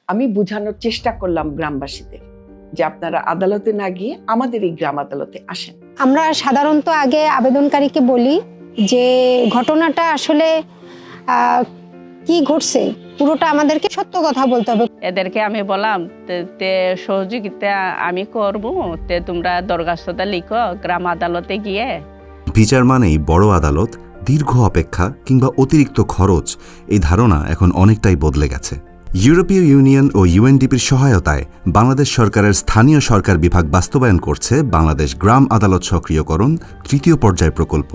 আমি বোঝানোর চেষ্টা করলাম গ্রামবাসীদের যে আপনারা আদালতে না গিয়ে আমাদের এই গ্রাম আদালতে আসেন। আমরা সাধারণত আগে আবেদনকারীকে বলি যে ঘটনাটা আসলে কি ঘটছে পুরোটা আমাদেরকে সত্য কথা বলতে হবে। এদেরকে আমি বললাম তে সহযোগিতা আমি করবো, তে তোমরা দরখাস্তটা লিখো গ্রাম আদালতে গিয়ে। বিচার মানেই বড় আদালত, দীর্ঘ অপেক্ষা কিংবা অতিরিক্ত খরচ, এই ধারণা এখন অনেকটাই বদলে গেছে। ইউরোপীয় ইউনিয়ন ও ইউএনডিপির সহায়তায় বাংলাদেশ সরকারের স্থানীয় সরকার বিভাগ বাস্তবায়ন করছে বাংলাদেশ গ্রাম আদালত সক্রিয়করণ তৃতীয় পর্যায় প্রকল্প।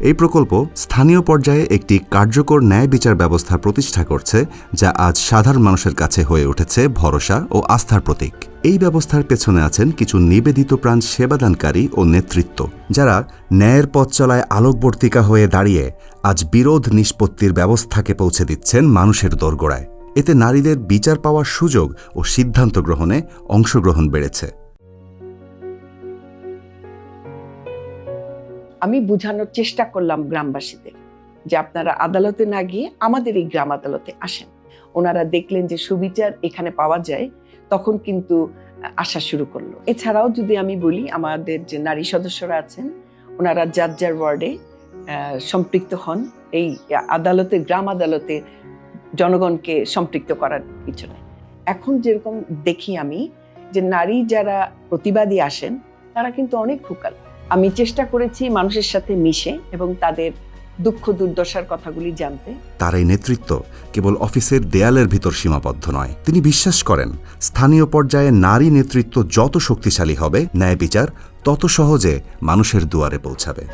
এই প্রকল্প স্থানীয় পর্যায়ে একটি কার্যকর ন্যায় বিচার ব্যবস্থা প্রতিষ্ঠা করছে, যা আজ সাধারণ মানুষের কাছে হয়ে উঠেছে ভরসা ও আস্থার প্রতীক। এই ব্যবস্থার পেছনে আছেন কিছু নিবেদিত প্রাণ সেবাদানকারী ও নেতৃত্ব, যারা ন্যায়ের পথ চলায় আলোকবর্তিকা হয়ে দাঁড়িয়ে আজ বিরোধ নিষ্পত্তির ব্যবস্থাকে পৌঁছে দিচ্ছেন মানুষের দোরগোড়ায়। এতে নারীদের বিচার পাওয়ার সুযোগ ও সিদ্ধান্ত গ্রহণে অংশগ্রহণ বেড়েছে। আমি বোঝানোর চেষ্টা করলাম গ্রামবাসীদের যে আপনারা আদালতে না গিয়ে আমাদের এই গ্রাম আদালতে আসেন। ওনারা দেখলেন যে সুবিচার এখানে পাওয়া যায়, তখন কিন্তু আসা শুরু করলো। এছাড়াও যদি আমি বলি, আমাদের যে নারী সদস্যরা আছেন ওনারা যার যার ওয়ার্ডে সম্পৃক্ত হন এই আদালতে, গ্রাম আদালতে জনগণকে সম্পৃক্ত করার পিছনে। এখন যেরকম দেখি আমি যে নারী যারা প্রতিবাদী আসেন তারা কিন্তু অনেক ভোকাল। আমি চেষ্টা করেছি মানুষের সাথে মিশে এবং তাদের দুঃখ দুর্দশার কথাগুলি জানতে। তার এই নেতৃত্ব কেবল অফিসের দেয়ালের ভিতর সীমাবদ্ধ নয়। তিনি বিশ্বাস করেন স্থানীয় পর্যায়ে নারী নেতৃত্ব যত শক্তিশালী হবে, ন্যায় বিচার তত সহজে মানুষের দুয়ারে পৌঁছাবে।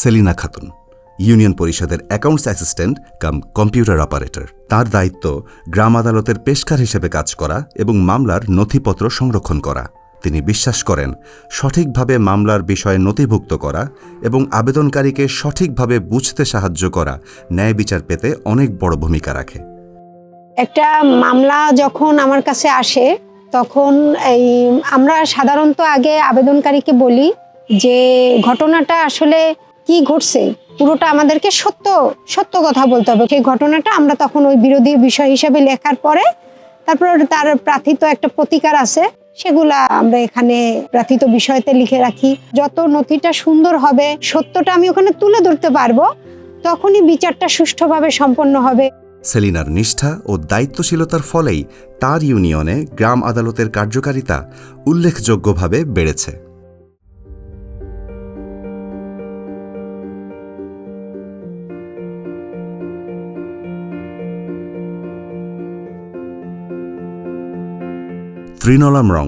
সেলিনা খাতুন, ইউনিয়ন পরিষদের accounts assistant cum computer operator. তার দায়িত্ব গ্রাম আদালতের পেশকার হিসেবে কাজ করা এবং মামলার নথিপত্র সংরক্ষণ করা। তিনি বিশ্বাস করেন সঠিকভাবে মামলার বিষয়ে নথিভুক্ত করা এবং আবেদনকারীকে সঠিকভাবে বুঝতে সাহায্য করা ন্যায় বিচার পেতে অনেক বড় ভূমিকা রাখে। একটা মামলা যখন আমার কাছে আসে তখন আমরা সাধারণত আগে আবেদনকারীকে বলি যে ঘটনাটা আসলে কি ঘটছে পুরোটা আমাদেরকে সত্য কথা বলতে হবে। সেই ঘটনাটা আমরা তখন ওই বিরোধী বিষয় হিসেবে লেখার পরে তারপর তার প্রার্থিত একটা প্রতিকার আছে, সেগুলা আমরা এখানে প্রার্থিত বিষয়তে লিখে রাখি। যত নথিটা সুন্দর হবে, সত্যটা আমি ওখানে তুলে ধরতে পারবো, তখনই বিচারটা সুষ্ঠুভাবে সম্পন্ন হবে। সেলিনার নিষ্ঠা ও দায়িত্বশীলতার ফলেই তার ইউনিয়নে গ্রাম আদালতের কার্যকারিতা উল্লেখযোগ্যভাবে বেড়েছে। ত্রিনলাম রং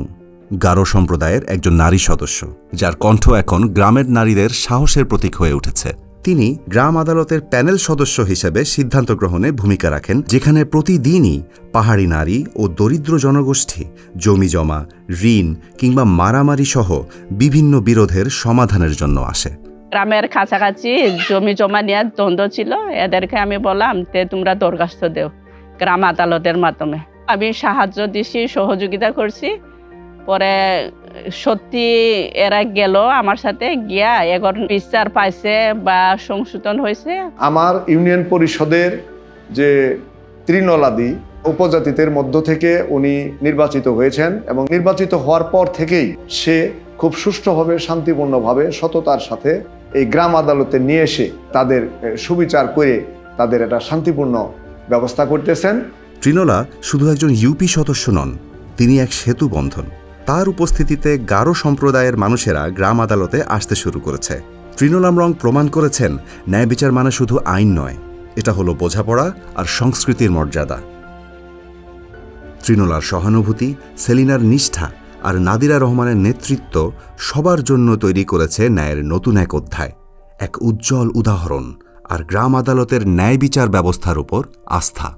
গারো সম্প্রদায়ের একজন নারী সদস্য, যার কণ্ঠ এখন গ্রামের নারীদের সাহসের প্রতীক হয়ে উঠেছে। তিনি গ্রাম আদালতের প্যানেল সদস্য হিসেবে সিদ্ধান্ত গ্রহণে ভূমিকা রাখেন, যেখানে প্রতিদিনই পাহাড়ি নারী ও দরিদ্র জনগোষ্ঠী জমি জমা, ঋণ কিংবা মারামারি সহ বিভিন্ন বিরোধের সমাধানের জন্য আসে। গ্রামের কাছাকাছি জমি জমা নিয়ে দ্বন্দ্ব ছিল, এদেরকে আমি বললাম তে তোমরা দরখাস্ত দেও গ্রাম আদালতের মাধ্যমে। আমি সাহায্য দিছি, সহযোগিতা করছি। পরে সত্যি এরা গেল আমার সাথে গিয়া এখন বিচার পাইছে বা সংশোধন হয়েছে। আমার ইউনিয়ন পরিষদের যে তৃণলাদি উপজাতিদের মধ্য থেকে উনি নির্বাচিত হয়েছেন এবং নির্বাচিত হওয়ার পর থেকেই সে খুব সুষ্ঠুভাবে, শান্তিপূর্ণভাবে, সততার সাথে এই গ্রাম আদালতে নিয়ে এসে তাদের সুবিচার করে তাদের একটা শান্তিপূর্ণ ব্যবস্থা করতেছেন। তৃণলা শুধু একজন ইউপি সদস্য নন, তিনি এক সেতু বন্ধন। তার উপস্থিতিতে গারো সম্প্রদায়ের মানুষেরা গ্রাম আদালতে আসতে শুরু করেছে। তৃণলাম রং প্রমাণ করেছেন ন্যায় বিচার মানে শুধু আইন নয়, এটা হলো বোঝাপড়া আর সংস্কৃতির মর্যাদা। তৃণলার সহানুভূতি, সেলিনার নিষ্ঠা আর নাদিরা রহমানের নেতৃত্ব সবার জন্য তৈরি করেছে ন্যায়ের নতুন এক অধ্যায়, এক উজ্জ্বল উদাহরণ আর গ্রাম আদালতের ন্যায় বিচার ব্যবস্থার উপর আস্থা।